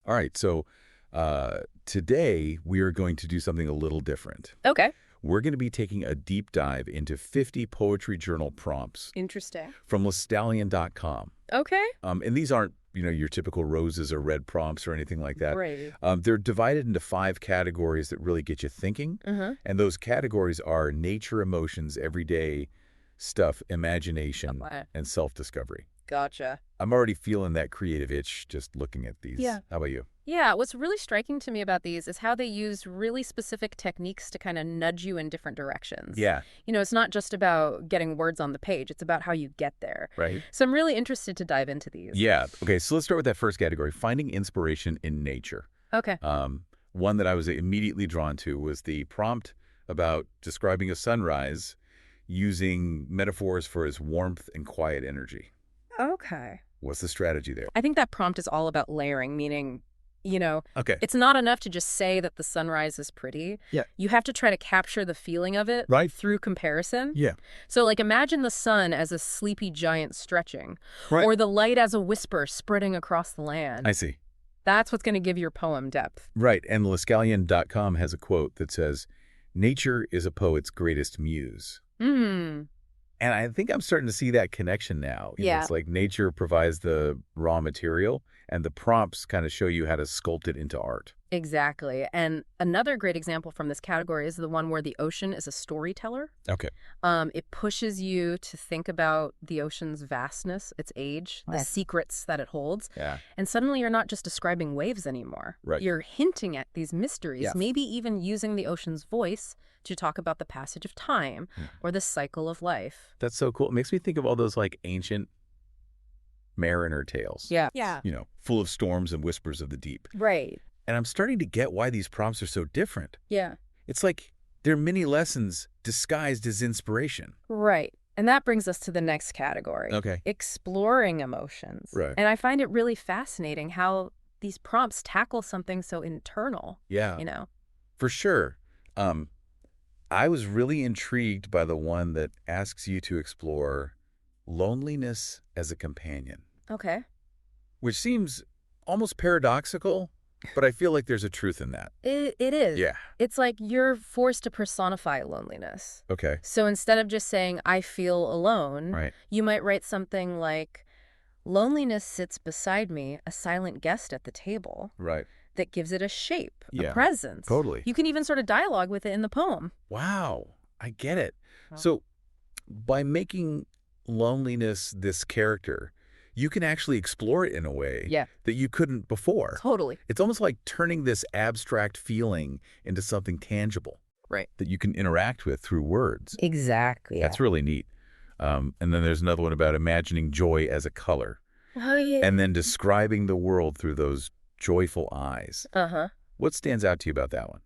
All right, so today we are going to do something a little different. Okay. We're going to be taking a deep dive into 50 poetry journal prompts Interesting. from LeStallion.com. Okay. And these aren't, your typical roses or red prompts or anything like that. Right. They're divided into 5 categories that really get you thinking. And those categories are nature, emotions, everyday stuff, imagination, and self-discovery. Gotcha. I'm already feeling that creative itch just looking at these. Yeah. How about you? Yeah, what's really striking to me about these is how they use really specific techniques to kind of nudge you in different directions. Yeah. It's not just about getting words on the page. It's about how you get there. Right. So I'm really interested to dive into these. Yeah. Okay, so let's start with that first category, finding inspiration in nature. Okay. One that I was immediately drawn to was the prompt about describing a sunrise using metaphors for its warmth and quiet energy. Okay. What's the strategy there? I think that prompt is all about layering, meaning, Okay. it's not enough to just say that the sunrise is pretty. Yeah. You have to try to capture the feeling of it Right. through comparison. Yeah. So, imagine the sun as a sleepy giant stretching, Right. or the light as a whisper spreading across the land. I see. That's what's going to give your poem depth. Right, and LeStallion.com has a quote that says, "Nature is a poet's greatest muse." And I think I'm starting to see that connection now. Yeah. It's like nature provides the raw material, and the prompts kind of show you how to sculpt it into art. Exactly. And another great example from this category is the one where the ocean is a storyteller. Okay. It pushes you to think about the ocean's vastness, its age, the secrets that it holds. Yeah. And suddenly you're not just describing waves anymore. Right. You're hinting at these mysteries, Yeah. maybe even using the ocean's voice to talk about the passage of time or the cycle of life. That's so cool. It makes me think of all those ancient mariner tales. Yeah. Full of storms and whispers of the deep. Right. And I'm starting to get why these prompts are so different. Yeah. It's like they're mini lessons disguised as inspiration. Right. And that brings us to the next category. Okay. Exploring emotions. Right. And I find it really fascinating how these prompts tackle something so internal. Yeah. For sure. I was really intrigued by the one that asks you to explore loneliness as a companion, Okay. which seems almost paradoxical, but I feel like there's a truth in that. It is. Yeah. It's like you're forced to personify loneliness. Okay. So instead of just saying, I feel alone, Right. you might write something like, loneliness sits beside me, a silent guest at the table. Right. That gives it a shape, Yeah, a presence. totally. You can even sort of dialogue with it in the poem. Wow. I get it. Wow. So by making loneliness this character, you can actually explore it in a way that you couldn't before. Totally. It's almost like turning this abstract feeling into something tangible. Right. That you can interact with through words. Exactly. That's really neat. And then there's another one about imagining joy as a color. Oh, yeah. And then describing the world through those joyful eyes. Uh-huh. What stands out to you about that one?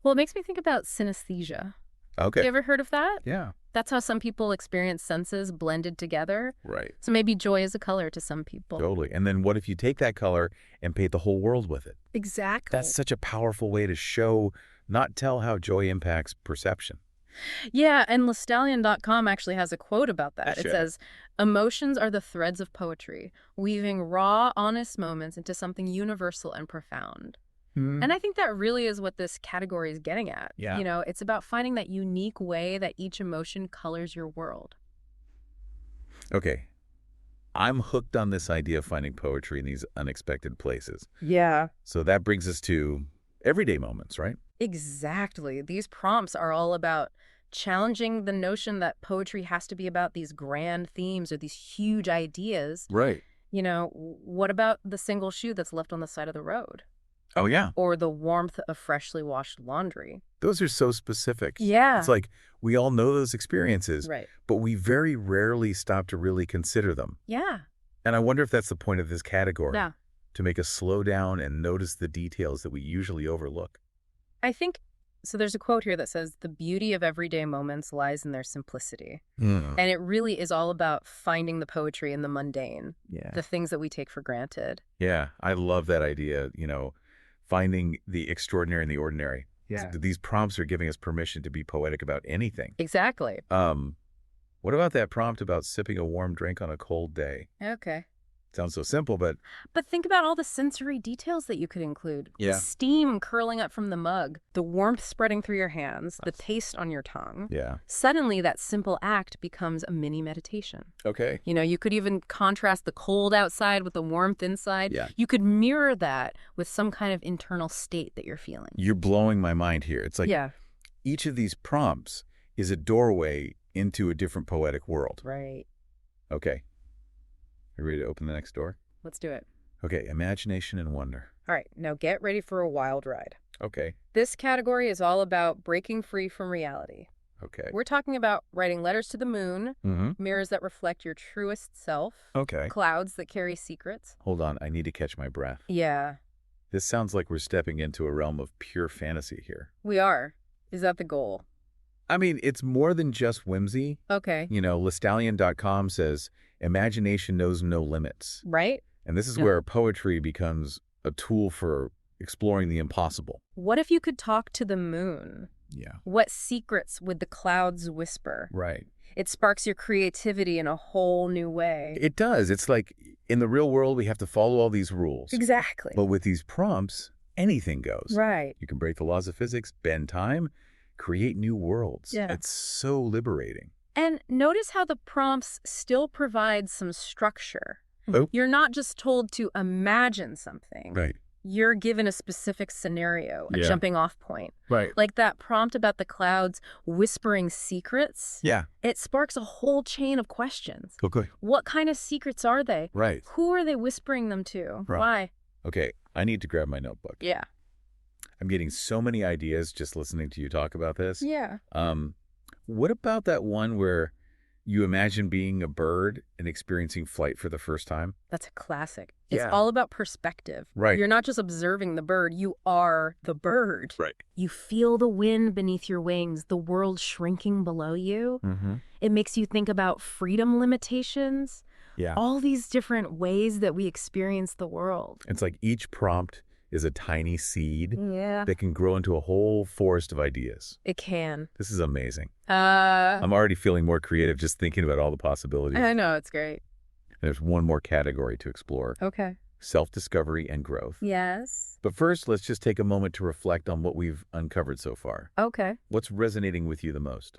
Well, it makes me think about synesthesia. Okay. You ever heard of that? Yeah. That's how some people experience senses blended together. Right. So maybe joy is a color to some people. Totally. And then what if you take that color and paint the whole world with it? Exactly. That's such a powerful way to show, not tell how joy impacts perception. Yeah, and LeStallion.com actually has a quote about that. Sure. It says, emotions are the threads of poetry, weaving raw, honest moments into something universal and profound. And I think that really is what this category is getting at. Yeah. It's about finding that unique way that each emotion colors your world. Okay. I'm hooked on this idea of finding poetry in these unexpected places. Yeah. So that brings us to everyday moments, right? Exactly. These prompts are all about challenging the notion that poetry has to be about these grand themes or these huge ideas. Right. What about the single shoe that's left on the side of the road? Oh, yeah. Or the warmth of freshly washed laundry? Those are so specific. Yeah. It's like we all know those experiences, Right. but we very rarely stop to really consider them. Yeah. And I wonder if that's the point of this category. Yeah. To make us slow down and notice the details that we usually overlook. I think, so there's a quote here that says, the beauty of everyday moments lies in their simplicity. And it really is all about finding the poetry in the mundane, the things that we take for granted. Yeah, I love that idea, finding the extraordinary in the ordinary. Yeah. These prompts are giving us permission to be poetic about anything. Exactly. What about that prompt about sipping a warm drink on a cold day? Okay. Sounds so simple, but... But think about all the sensory details that you could include. Yeah. The steam curling up from the mug, the warmth spreading through your hands, the taste on your tongue. Yeah. Suddenly, that simple act becomes a mini meditation. Okay. You know, you could even contrast the cold outside with the warmth inside. Yeah. You could mirror that with some kind of internal state that you're feeling. You're blowing my mind here. It's like each of these prompts is a doorway into a different poetic world. Right. Okay. Are you ready to open the next door? Let's do it. Okay, imagination and wonder. All right, now get ready for a wild ride. Okay. This category is all about breaking free from reality. Okay. We're talking about writing letters to the moon, mirrors that reflect your truest self, clouds that carry secrets. Hold on, I need to catch my breath. Yeah. This sounds like we're stepping into a realm of pure fantasy here. We are. Is that the goal? I mean, it's more than just whimsy. Okay. You know, LeStallion.com says, imagination knows no limits. Right? And this is where poetry becomes a tool for exploring the impossible. What if you could talk to the moon? Yeah. What secrets would the clouds whisper? Right. It sparks your creativity in a whole new way. It does. It's like in the real world, we have to follow all these rules. Exactly. But with these prompts, anything goes. Right. You can break the laws of physics, bend time, create new worlds. Yeah. It's so liberating. And notice how the prompts still provide some structure. Oh. You're not just told to imagine something. Right. You're given a specific scenario, a jumping off point. Right. Like that prompt about the clouds whispering secrets. Yeah. It sparks a whole chain of questions. Okay. What kind of secrets are they? Right. Who are they whispering them to? Right. Why? Okay, I need to grab my notebook. Yeah. I'm getting so many ideas just listening to you talk about this. Yeah. What about that one where you imagine being a bird and experiencing flight for the first time? That's a classic. It's Yeah. all about perspective. Right. You're not just observing the bird, you are the bird. Right. You feel the wind beneath your wings, the world shrinking below you. Mm-hmm. It makes you think about freedom limitations. Yeah. All these different ways that we experience the world. It's like each prompt is a tiny seed Yeah. that can grow into a whole forest of ideas. It can. This is amazing. I I'm already feeling more creative just thinking about all the possibilities. know, it's great. There's one more category to explore. Okay. Self-discovery and growth. Yes. But first, let's just take a moment to reflect on what we've uncovered so far. Okay. What's resonating with you the most?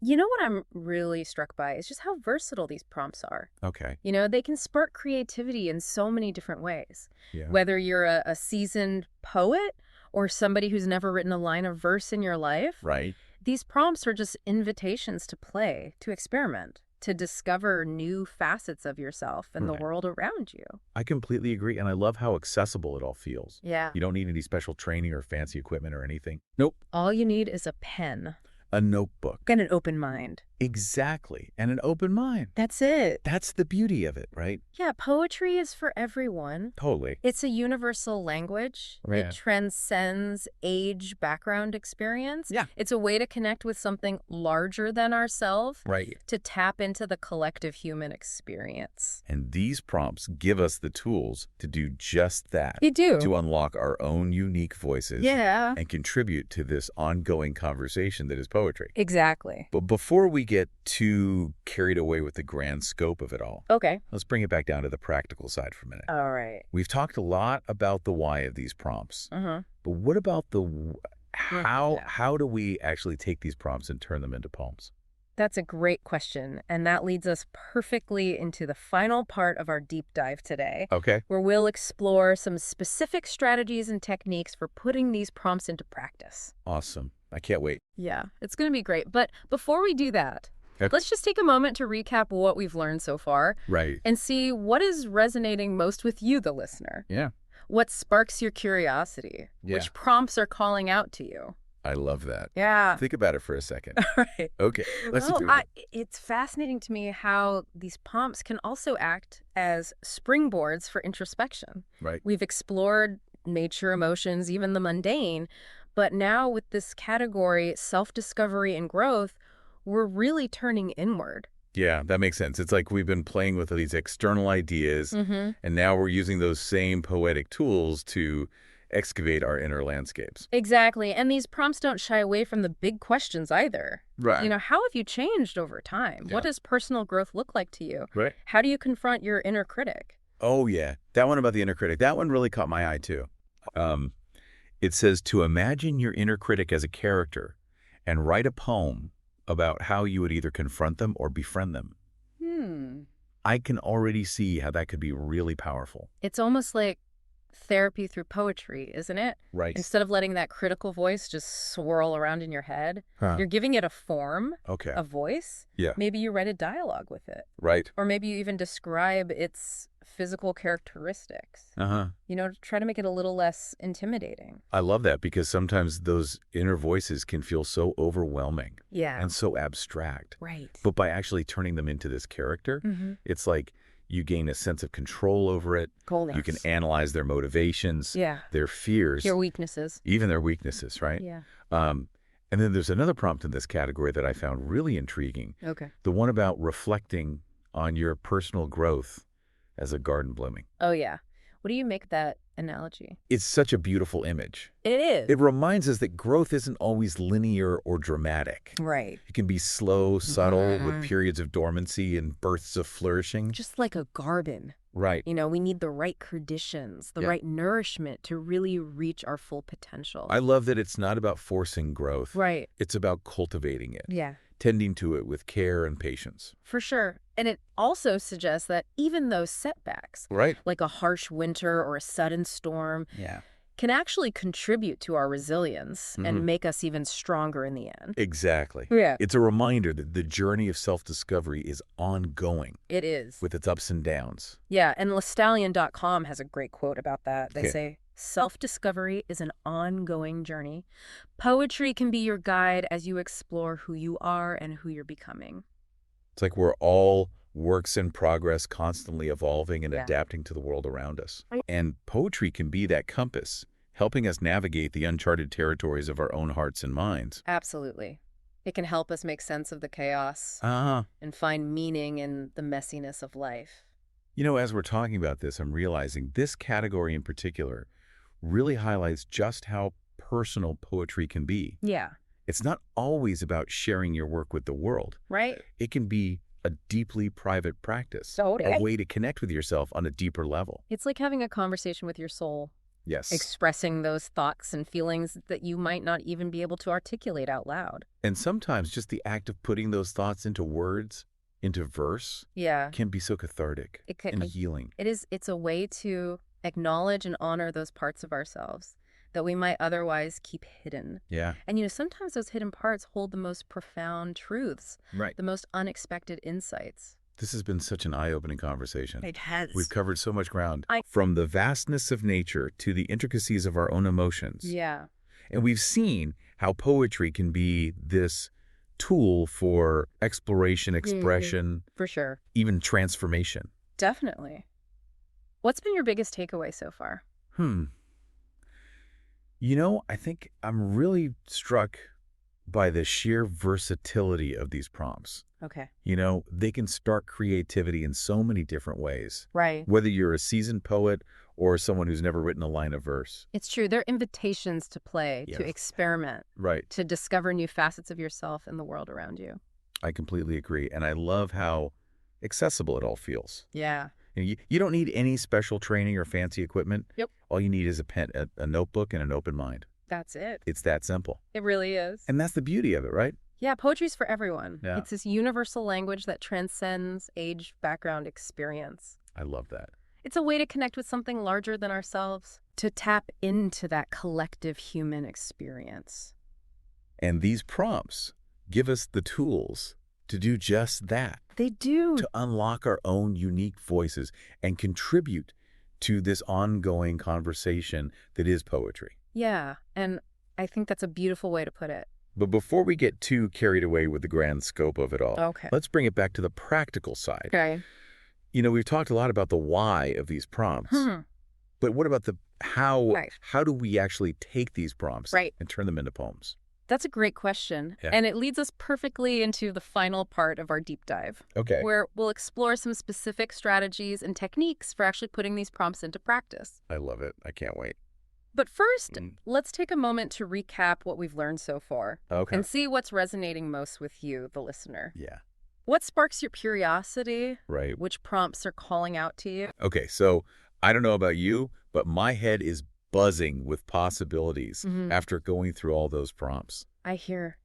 You know what I'm really struck by is just how versatile these prompts are. Okay. You know, they can spark creativity in so many different ways. Yeah. Whether you're a seasoned poet or somebody who's never written a line of verse in your life, Right. these prompts are just invitations to play, to experiment, to discover new facets of yourself and the world around you. I completely agree, and I love how accessible it all feels. Yeah. You don't need any special training or fancy equipment or anything. Nope. All you need is a pen A notebook. and an open mind. Exactly. And an open mind. That's it. That's the beauty of it, right? Yeah, poetry is for everyone. Totally. It's a universal language. Yeah. It transcends age, background, experience. Yeah. It's a way to connect with something larger than ourselves, Right. to tap into the collective human experience. And these prompts give us the tools to do just that. You do. To unlock our own unique voices. Yeah. And contribute to this ongoing conversation that is poetry. Exactly. But before we get too carried away with the grand scope of it all, Okay. let's bring it back down to the practical side for a minute. All right. We've talked a lot about the why of these prompts, but what about the how? Yeah. How do we actually take these prompts and turn them into poems? That's a great question. And that leads us perfectly into the final part of our deep dive today, Okay. where we'll explore some specific strategies and techniques for putting these prompts into practice. Awesome. I can't wait. Yeah, it's going to be great. But before we do that, Okay. let's just take a moment to recap what we've learned so far Right. and see what is resonating most with you, the listener. Yeah. What sparks your curiosity? Yeah. Which prompts are calling out to you? I love that. Yeah. Think about it for a second. Right. Okay. Let's Well, do it. it's fascinating to me how these prompts can also act as springboards for introspection. Right. We've explored nature, emotions, even the mundane, but now with this category, self-discovery and growth, we're really turning inward. Yeah, that makes sense. It's like we've been playing with these external ideas, and now we're using those same poetic tools to excavate our inner landscapes. Exactly. And these prompts don't shy away from the big questions either. Right. You know, how have you changed over time? Yeah. What does personal growth look like to you? Right. How do you confront your inner critic? Oh, yeah. That one about the inner critic, that one really caught my eye, too. It says to imagine your inner critic as a character and write a poem about how you would either confront them or befriend them. I can already see how that could be really powerful. It's almost like therapy through poetry, isn't it? Right. Instead of letting that critical voice just swirl around in your head, you're giving it a form, a voice. Yeah. Maybe you write a dialogue with it. Right. Or maybe you even describe its physical characteristics. You know, try to make it a little less intimidating. I love that because sometimes those inner voices can feel so overwhelming and so abstract. Right. But by actually turning them into this character, it's like you gain a sense of control over it. Coolness. You can analyze their motivations, their fears. Your weaknesses. Even their weaknesses, right? Yeah. And then there's another prompt in this category that I found really intriguing. Okay. The one about reflecting on your personal growth as a garden blooming. Oh, yeah. What do you make of that analogy? It's such a beautiful image. It is. It reminds us that growth isn't always linear or dramatic. Right. It can be slow, subtle, with periods of dormancy and bursts of flourishing. Just like a garden. Right. You know, we need the right conditions, the right nourishment to really reach our full potential. I love that it's not about forcing growth. Right. It's about cultivating it. Yeah. Tending to it with care and patience. For sure. And it also suggests that even those setbacks, like a harsh winter or a sudden storm, can actually contribute to our resilience and make us even stronger in the end. Exactly. Yeah. It's a reminder that the journey of self-discovery is ongoing. It is. With its ups and downs. Yeah, and LeStallion.com has a great quote about that. They say, self-discovery is an ongoing journey. Poetry can be your guide as you explore who you are and who you're becoming. It's like we're all works in progress, constantly evolving and adapting to the world around us. And poetry can be that compass, helping us navigate the uncharted territories of our own hearts and minds. Absolutely. It can help us make sense of the chaos and find meaning in the messiness of life. You know, as we're talking about this, I'm realizing this category in particular really highlights just how personal poetry can be. Yeah. It's not always about sharing your work with the world. Right. It can be a deeply private practice, Totally. a way to connect with yourself on a deeper level. It's like having a conversation with your soul. Yes. Expressing those thoughts and feelings that you might not even be able to articulate out loud. And sometimes just the act of putting those thoughts into words, into verse, can be so cathartic and healing. It's a way to acknowledge and honor those parts of ourselves that we might otherwise keep hidden. Yeah. And, you know, sometimes those hidden parts hold the most profound truths, right, the most unexpected insights. This has been such an eye-opening conversation. It has. We've covered so much ground, from the vastness of nature to the intricacies of our own emotions. Yeah. And we've seen how poetry can be this tool for exploration, expression, for sure, even transformation. Definitely. What's been your biggest takeaway so far? You know, I think I'm really struck by the sheer versatility of these prompts. Okay. You know, they can spark creativity in so many different ways. Right. Whether you're a seasoned poet or someone who's never written a line of verse. It's true. They're invitations to play, to experiment, to discover new facets of yourself and the world around you. I completely agree. And I love how accessible it all feels. Yeah. You don't need any special training or fancy equipment. Yep. All you need is a pen, a notebook, and an open mind. That's it. It's that simple. It really is. And that's the beauty of it, right? Yeah, poetry's for everyone. Yeah. It's this universal language that transcends age, background, experience. I love that. It's a way to connect with something larger than ourselves, to tap into that collective human experience. And these prompts give us the tools to do just that. They do. To unlock our own unique voices and contribute to this ongoing conversation that is poetry. Yeah, and I think that's a beautiful way to put it. But before we get too carried away with the grand scope of it all, okay, let's bring it back to the practical side. Okay. You know, we've talked a lot about the why of these prompts, but what about the how? Right. How do we actually take these prompts and turn them into poems? That's a great question, and it leads us perfectly into the final part of our deep dive, where we'll explore some specific strategies and techniques for actually putting these prompts into practice. I love it. I can't wait. But first, let's take a moment to recap what we've learned so far. Okay. And see what's resonating most with you, the listener. Yeah. What sparks your curiosity? Right. Which prompts are calling out to you? Okay, so I don't know about you, but my head is buzzing with possibilities after going through all those prompts. I hear.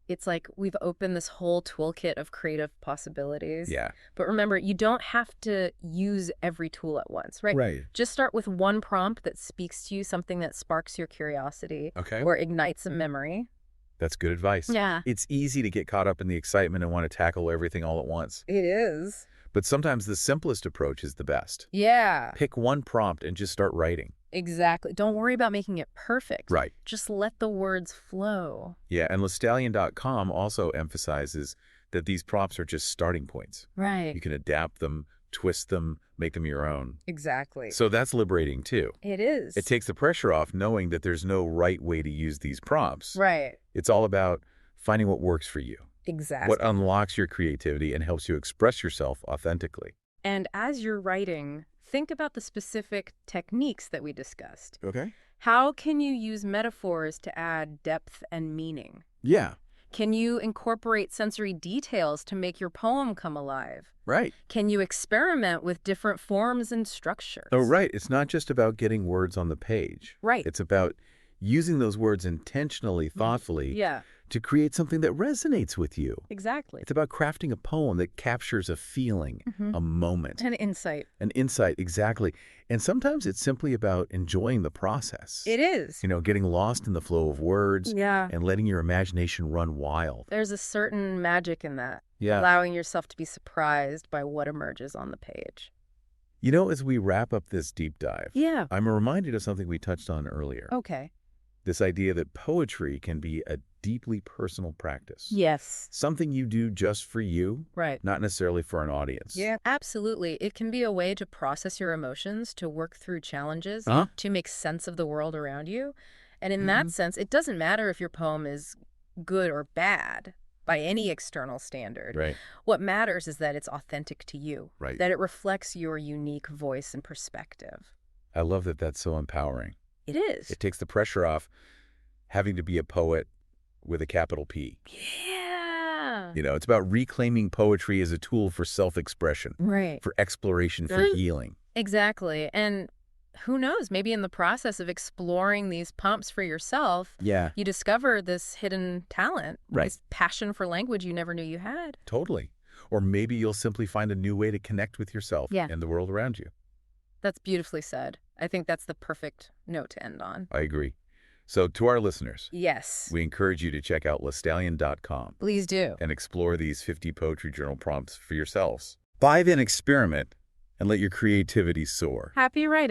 It's like we've opened this whole toolkit of creative possibilities. Yeah. But remember, you don't have to use every tool at once, right? Right. Just start with one prompt that speaks to you, something that sparks your curiosity Okay. or ignites a memory. That's good advice. Yeah. It's easy to get caught up in the excitement and want to tackle everything all at once. It is. But sometimes the simplest approach is the best. Yeah. Pick one prompt and just start writing. Exactly. Don't worry about making it perfect. Right. Just let the words flow. Yeah, and LeStallion.com also emphasizes that these prompts are just starting points. Right. You can adapt them, twist them, make them your own. Exactly. So that's liberating too. It is. It takes the pressure off knowing that there's no right way to use these prompts. Right. It's all about finding what works for you. Exactly. What unlocks your creativity and helps you express yourself authentically. And as you're writing, think about the specific techniques that we discussed. Okay. How can you use metaphors to add depth and meaning? Yeah. Can you incorporate sensory details to make your poem come alive? Right. Can you experiment with different forms and structures? Oh, right. It's not just about getting words on the page. Right. It's about using those words intentionally, thoughtfully, to create something that resonates with you. Exactly. It's about crafting a poem that captures a feeling, a moment. An insight. An insight, exactly. And sometimes it's simply about enjoying the process. It is. You know, getting lost in the flow of words and letting your imagination run wild. There's a certain magic in that. Yeah. Allowing yourself to be surprised by what emerges on the page. You know, as we wrap up this deep dive, Yeah. I'm reminded of something we touched on earlier. Okay. This idea that poetry can be a deeply personal practice. Yes. Something you do just for you, Right. not necessarily for an audience. Yeah, absolutely. It can be a way to process your emotions, to work through challenges, to make sense of the world around you. And in that sense, it doesn't matter if your poem is good or bad by any external standard. Right. What matters is that it's authentic to you, Right. that it reflects your unique voice and perspective. I love that that's so empowering. It is. It takes the pressure off having to be a poet with a capital P. Yeah. You know, it's about reclaiming poetry as a tool for self-expression, Right. for exploration, for healing. Exactly. And who knows, maybe in the process of exploring these prompts for yourself, you discover this hidden talent, this passion for language you never knew you had. Totally. Or maybe you'll simply find a new way to connect with yourself and the world around you. That's beautifully said. I think that's the perfect note to end on. I agree. So to our listeners, yes, we encourage you to check out LeStallion.com. Please do. And explore these 50 poetry journal prompts for yourselves. Dive in, experiment, and let your creativity soar. Happy writing.